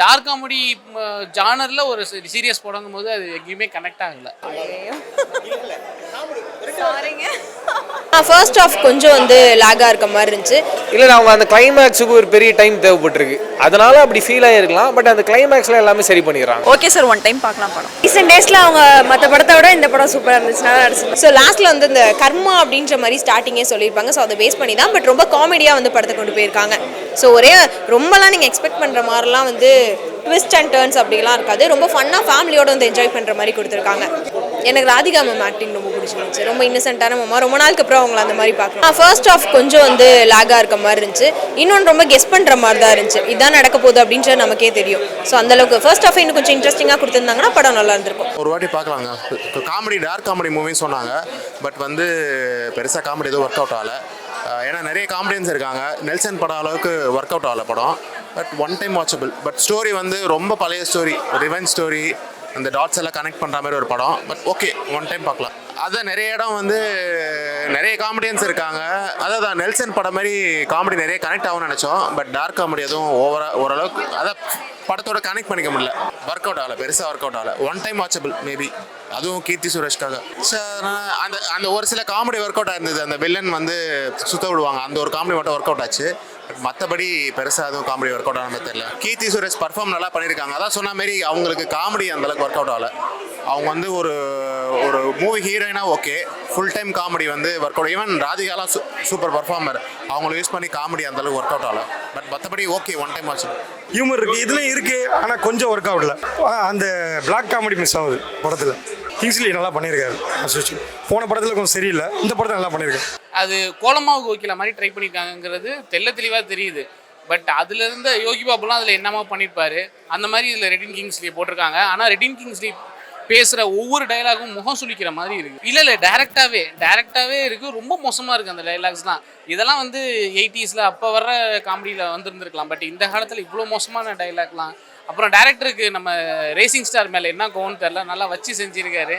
Dark comedy ஜானரில் ஒரு serious படங்கும் போது அது எங்கேயுமே கனெக்ட் ஆகலை. ஃபர்ஸ்ட் ஆஃப் கொஞ்சம் லாகா இருக்க மாதிரி இருந்துச்சு. இல்லை அவங்க அந்த கிளைமேக்ஸுக்கு ஒரு பெரிய டைம் தேவைப்பட்டிருக்கு, அதனால அப்படி ஃபீல் ஆகிருக்கலாம். பட் அந்த கிளைமேக்ஸில் எல்லாமே சரி பண்ணிடுறாங்க. ஓகே சார், ஒன் டைம் பார்க்கலாம் படம். ரீசெண்ட் டேஸில் அவங்க மற்ற படத்தை விட இந்த படம் சூப்பராக இருந்துச்சு, நல்லா நடிச்சு. ஸோ லாஸ்ட்டில் இந்த கர்மா அப்படின்ற மாதிரி ஸ்டார்டிங்கே சொல்லியிருப்பாங்க. ஸோ அதை பேஸ் பண்ணி தான், பட் ரொம்ப காமெடியாக படத்தை கொண்டு போயிருக்காங்க. ஸோ ரொம்பலாம் நீங்கள் எக்ஸ்பெக்ட் பண்ணுற மாதிரிலாம் ட்விஸ்ட் அண்ட் டர்ன்ஸ் அப்படிலாம் இருக்காது. ரொம்ப ஃபன்னாக ஃபேமிலியோட என்ஜாய் பண்ணுற மாதிரி கொடுத்துருக்காங்க. எனக்கு ராதிகா மேம் ஆக்டிங் ரொம்ப பிடிச்சிருந்துச்சு. ரொம்ப இன்னசென்ட்டான மேமா, ரொம்ப நாளுக்கு அப்புறம் அவங்கள அந்த மாதிரி பார்க்கலாம். ஃபர்ஸ்ட் ஆஃப் கொஞ்சம் லாகா இருக்க மாதிரி இருந்துச்சு. இன்னொன்று ரொம்ப கெஸ் பண்ணுற மாதிரி தான் இருந்துச்சு, இதான் நடக்க போகுது அப்படின்றது நமக்கே தெரியும். ஸோ அந்தளவுக்கு ஃபர்ஸ்ட் ஆஃப் இன்னும் கொஞ்சம் இன்ட்ரெஸ்டிங்காக கொடுத்துருந்தாங்கன்னா படம் நல்லா இருந்திருக்கும். ஒரு வாட்டி பார்க்கலாங்க. காமெடி டார்க் காமெடி மூவின்னு சொன்னாங்க, பட் பெருசாக காமெடி எதுவும் ஒர்க் அவுட் ஆகலை. ஏன்னா நிறைய காமெடியன்ஸ் இருக்காங்க. நெல்சன் படம் அளவுக்கு ஒர்க் அவுட் ஆகலை படம். But one time watchable. But story ரொம்ப பழைய ஸ்டோரி, ரிவெஞ்ச் ஸ்டோரி, அந்த டாட்ஸ் எல்லாம் கனெக்ட் பண்ணுற மாதிரி ஒரு படம். பட் ஓகே, ஒன் டைம் பார்க்கலாம். அதான் நிறைய இடம் நிறைய காமெடியன்ஸ் இருக்காங்க. அதான் நெல்சன் படம் மாதிரி காமெடி நிறைய கனெக்ட் ஆகும்னு நினச்சோம். பட் டார்க் காமெடி எதுவும் ஓரளவுக்கு அதான் படத்தோட கனெக்ட் பண்ணிக்க முடியல. ஒர்க் அவுட் ஆகலை, பெருசாக ஒர்க் அவுட் ஆகலை. ஒன் டைம் வாட்சபிள் மேபி, அதுவும் கீர்த்தி சுரேஷ்காக. அந்த ஒரு சில காமெடி ஒர்க் அவுட் ஆயிருந்தது. அந்த வில்லன் சுத்த விடுவாங்க, அந்த ஒரு காமெடி மட்டும் ஒர்க் அவுட் ஆச்சு. மற்றபடி பெருசாக அதுவும் காமெடி ஒர்க் அவுட் ஆனது தெரியல. கீர்த்தி சுரேஷ் பர்ஃபார்ம் நல்லா பண்ணியிருக்காங்க. அதான் சொன்ன மாரி அவங்களுக்கு காமெடி அந்தளவுக்கு ஒர்க் அவுட் ஆகலை. அவங்க ஒரு ஒரு மூவி ஹீரோயினாக okay, full time comedy work out. Even ராதிகாலாம் சூப்பர் பர்ஃபார்மர், அவங்கள யூஸ் பண்ணி காமெடி அந்தளவுக்கு ஒர்க் அவுட் ஆகலை. பட் மற்றபடி ஓகே, ஒன் டைம் ஆச்சு. ஹியூமர் இருக்குது, இதுலேயும் இருக்குது, ஆனால் கொஞ்சம் ஒர்க் அவுட்ல. அந்த பிளாக் காமெடி மிஸ் ஆகுது படத்தில். கிங்ஸ்லி நல்லா பண்ணியிருக்காரு. போன படத்தில் கொஞ்சம் சரியில்லை, இந்த படத்தில் நல்லா பண்ணியிருக்காரு. அது கோலமாவுக்கு வைக்கல மாதிரி ட்ரை பண்ணியிருக்காங்கிறது தெளிவாக தெரியுது. பட் அதில் இருந்த யோகி பாபுலாம் அதில் என்னமா பண்ணியிருப்பாரு, அந்த மாதிரி இதில் ரெட்டின் கிங்ஸ்லி போட்டிருக்காங்க. ஆனால் ரெட்டின் கிங்ஸ்லி பேசுகிற ஒவ்வொரு டைலாகும் முகம் சுளிக்கிற மாதிரி இருக்குது. இல்லை டேரெக்டாகவே இருக்குது. ரொம்ப மோசமாக இருக்குது அந்த டைலாக்ஸ்லாம். இதெல்லாம் 80s அப்போ வர்ற காமெடியில் வந்துருந்துருக்கலாம். பட் இந்த காலத்தில் இவ்வளோ மோசமான டைலாக்லாம். அப்புறம் டேரக்டருக்கு நம்ம ரேசிங் ஸ்டார் மேலே என்ன கோவம்னு தெரில, நல்லா வச்சு செஞ்சுருக்காரு,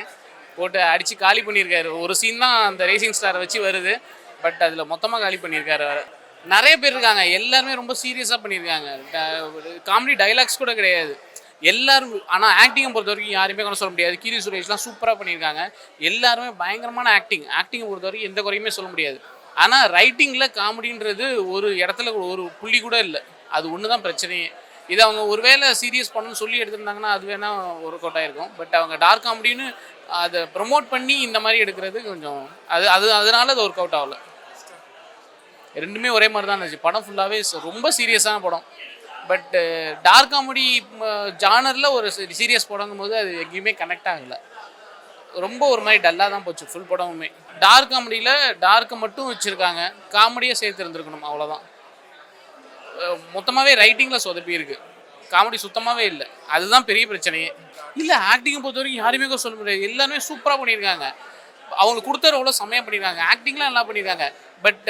போட்டு அடித்து காலி பண்ணியிருக்காரு. ஒரு சீன் தான் அந்த ரேசிங் ஸ்டாரை வச்சு வருது, பட் அதில் மொத்தமாக காலி பண்ணியிருக்காரு. நிறைய பேர் இருக்காங்க, எல்லாருமே ரொம்ப சீரியஸாக பண்ணியிருக்காங்க. காமெடி டைலாக்ஸ் கூட கிடையாது எல்லாரும். ஆனால் ஆக்டிங்கை பொறுத்த வரைக்கும் யாருமே கூட சொல்ல முடியாது. கீர்த்தி சுரேஷ்லாம் சூப்பராக பண்ணியிருக்காங்க. எல்லாருமே பயங்கரமான ஆக்டிங்கை பொறுத்த வரைக்கும் எந்த குறையுமே சொல்ல முடியாது. ஆனால் ரைட்டிங்கில் காமெடின்றது ஒரு இடத்துல ஒரு புள்ளி கூட இல்லை. அது ஒன்று தான் பிரச்சனையே. இதை அவங்க ஒருவேளை சீரியஸ் பண்ணணும்னு சொல்லி எடுத்திருந்தாங்கன்னா அது வேணால் ஒர்க் அவுட் ஆகிருக்கும். பட் அவங்க டார்க் காமெடின்னு அதை ப்ரமோட் பண்ணி இந்த மாதிரி எடுக்கிறது கொஞ்சம் அதனால அது ஒர்க் அவுட் ஆகலை. ரெண்டுமே ஒரே மாதிரி தான் இருந்துச்சு. படம் ஃபுல்லாகவே ரொம்ப சீரியஸான படம். பட் டார்க் காமெடி ஜானரில் ஒரு சீரியஸ் படங்கும் போது அது எங்கேயுமே கனெக்ட் ஆகலை. ரொம்ப ஒரு மாதிரி டல்லாக தான் போச்சு ஃபுல் படமுமே. டார்க் காமெடியில் டார்க்கை மட்டும் வச்சுருக்காங்க, காமெடியை சேர்த்து இருந்திருக்கணும், அவ்வளோதான். மொத்தமாகவே ரைட்டிங்கில் சொதப்பி இருக்குது, காமெடி சுத்தமாகவே இல்லை. அதுதான் பெரிய பிரச்சனையே. இல்லை ஆக்டிங்கை பொறுத்த வரைக்கும் யாருமே கூட சொல்ல முடியாது. எல்லாருமே சூப்பராக பண்ணியிருக்காங்க. அவங்க கொடுத்த ரோலை செம்மையாக பண்ணியிருக்காங்க. ஆக்டிங்லாம் நல்லா பண்ணியிருக்காங்க. பட்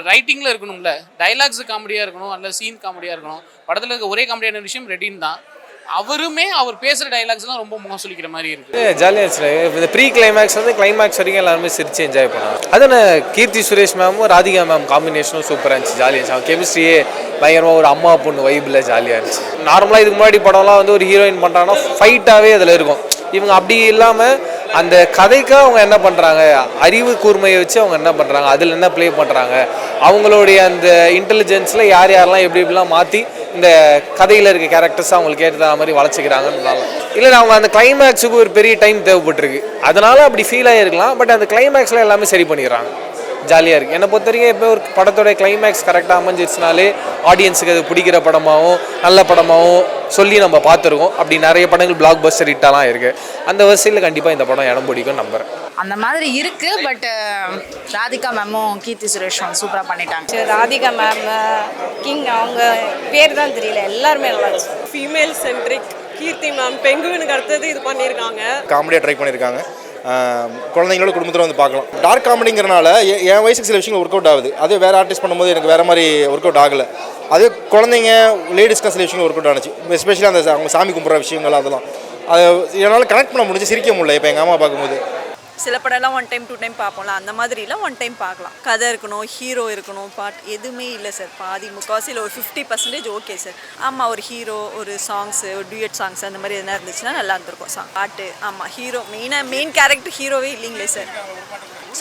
ரைட்டிங்கில் இருக்கணும்ல, டைலாக்ஸு காமெடியாக இருக்கணும், அல்ல சீன் காமெடியாக இருக்கணும். படத்தில் இருக்க ஒரே காமெடியான விஷயம் ரெட்டின் தான். அவர் பேசுகிற டைலாக்ஸ்லாம் ரொம்ப முகம் சொல்லிக்கிற மாதிரி இருக்குது. ஜாலியாக இருந்துச்சு. இந்த ப்ரீ கிளைமேக்ஸ் கிளைமேக்ஸ் வரைக்கும் எல்லாருமே சிரிச்சு என்ஜாய் பண்ணாங்க. அதான் கீர்த்தி சுரேஷ் மேமும் ராதிகா மேம் காம்பினேஷனும் சூப்பராக இருந்துச்சு, ஜாலியாக இருந்துச்சு. அவங்க கெமிஸ்ட்ரியே பயங்கரமாக ஒரு அம்மா பொண்ணு வைப்பில் ஜாலியாக இருந்துச்சு. நார்மலாக இதுக்கு முன்னாடி படம்லாம் ஒரு ஹீரோயின் பண்ணுறாங்கன்னா ஃபைட்டாகவே அதில் இருக்கும். இவங்க அப்படி இல்லாமல் அந்த கதைக்காக அவங்க என்ன பண்ணுறாங்க, அறிவு கூர்மையை வச்சு அவங்க என்ன பண்ணுறாங்க, அதில் என்ன ப்ளே பண்ணுறாங்க, அவங்களுடைய அந்த இன்டெலிஜென்ஸில் யாரெல்லாம் எப்படிலாம் மாற்றி இந்த கதையில் இருக்க கேரக்டர்ஸ் அவங்களுக்கு ஏற்ற மாதிரி வளர்ச்சிக்கிறாங்கன்னு. இல்லை அவங்க அந்த கிளைமேக்ஸுக்கு ஒரு பெரிய டைம் தேவைப்பட்டிருக்கு, அதனால அப்படி ஃபீல் ஆகிருக்கலாம். பட் அந்த கிளைமேக்ஸில் எல்லாமே சரி பண்ணிடுறாங்க, ஜாலியாக இருக்குது. என்னை பொறுத்த வரைக்கும் இப்போ ஒரு படத்தோட கிளைமேக்ஸ் கரெக்டாக அமைஞ்சிருச்சுனாலே ஆடியன்ஸுக்கு அது பிடிக்கிற படமாகவும் நல்ல படமாகவும் சொல்லி நம்ம பார்த்துருக்கோம். அப்படி நிறைய படங்கள் பிளாக் பஸ்டர் ஹிட்டாலாம் இருக்குது. அந்த வரிசையில் கண்டிப்பாக இந்த படம் இடம் பிடிக்கும் நம்புறேன். அந்த மாதிரி இருக்குது. பட் ராதிகா மேமும் கீர்த்தி சுரேஷும் சூப்பராக பண்ணிட்டாங்க. ராதிகா மேம், கிங், அவங்க பேர் தான் தெரியல, எல்லாருமே நல்லா இருந்துச்சு. Female centric. கீர்த்தி மேம் பெங்குவினுக்கு அடுத்தது இது பண்ணியிருக்காங்க, காமெடியாக ட்ரை பண்ணியிருக்காங்க. குழந்தைங்களோட குடும்பத்தில் பார்க்கலாம். டார்க் காமெடிங்கிறனால என் வயசுக்கு சில விஷயங்கள் ஒர்க் அவுட் ஆகுது. அது வேறு ஆர்டிஸ்ட் பண்ணும்போது எனக்கு வேறு மாதிரி ஒர்க் அவுட் ஆகலை. அது குழந்தைங்க லேடிஸ்க்கு சில விஷயங்கள் ஒர்க் அவுட் ஆனிச்சு. எஸ்பெஷலி அந்த அவங்க சாமி கும்பிட்ற விஷயங்கள் அதெல்லாம் அது என்னால் கனெக்ட் பண்ண முடிஞ்சு, சிரிக்க முடியல இப்போ எங்கள் அம்மா பார்க்கும்போது. சில படம்லாம் 1 டைம் 2 டைம் பார்ப்போம்ல, அந்த மாதிரிலாம் 1 டைம் பார்க்கலாம். கதை இருக்கணும், ஹீரோ இருக்கணும், பாட்டு எதுவுமே இல்லை சார். பாதி முக்கால்வாசியில் ஒரு 50% ஓகே சார். ஆமாம், ஒரு ஹீரோ, ஒரு சாங்ஸு, ஒரு டியூயட் சாங்ஸ் அந்த மாதிரி எதனா இருந்துச்சுன்னா நல்லா இருந்திருக்கும். பாட்டு ஆமாம், ஹீரோ மெயின் கேரக்டர் ஹீரோவே இல்லைங்களே சார்.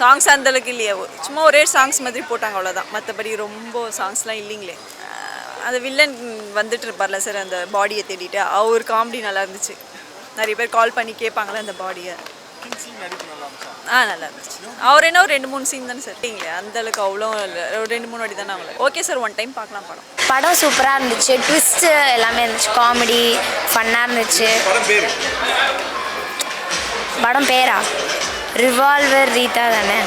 சாங்ஸ் அந்தளவுக்கு இல்லையே, சும்மா ஒரே சாங்ஸ் மாதிரி போட்டாங்க அவ்வளோதான். மற்றபடி ரொம்ப சாங்ஸ்லாம் இல்லைங்களே. அந்த வில்லன் வந்துட்டு இருப்பார்ல சார், அந்த பாடியை தேடிட்டு அவர் காமெடி நல்லா இருந்துச்சு. நிறைய பேர் கால் பண்ணி கேட்பாங்களே அந்த பாடியை. நல்லா இருந்துச்சு. அவர் என்ன ஒரு 2-3 சீன் தானே சார் இல்லைங்களே, அந்தளவுக்கு அவ்வளோ இல்லை, ஒரு 2-3 வாட்டி தானே அவ்வளோ. ஓகே சார், 1 டைம் பார்க்கலாம் படம். படம் சூப்பராக இருந்துச்சு, ட்விஸ்ட்டு எல்லாமே இருந்துச்சு, காமெடி ஃபன்னாக இருந்துச்சு. படம் பேரா ரிவால்வர் ரீதா தானே.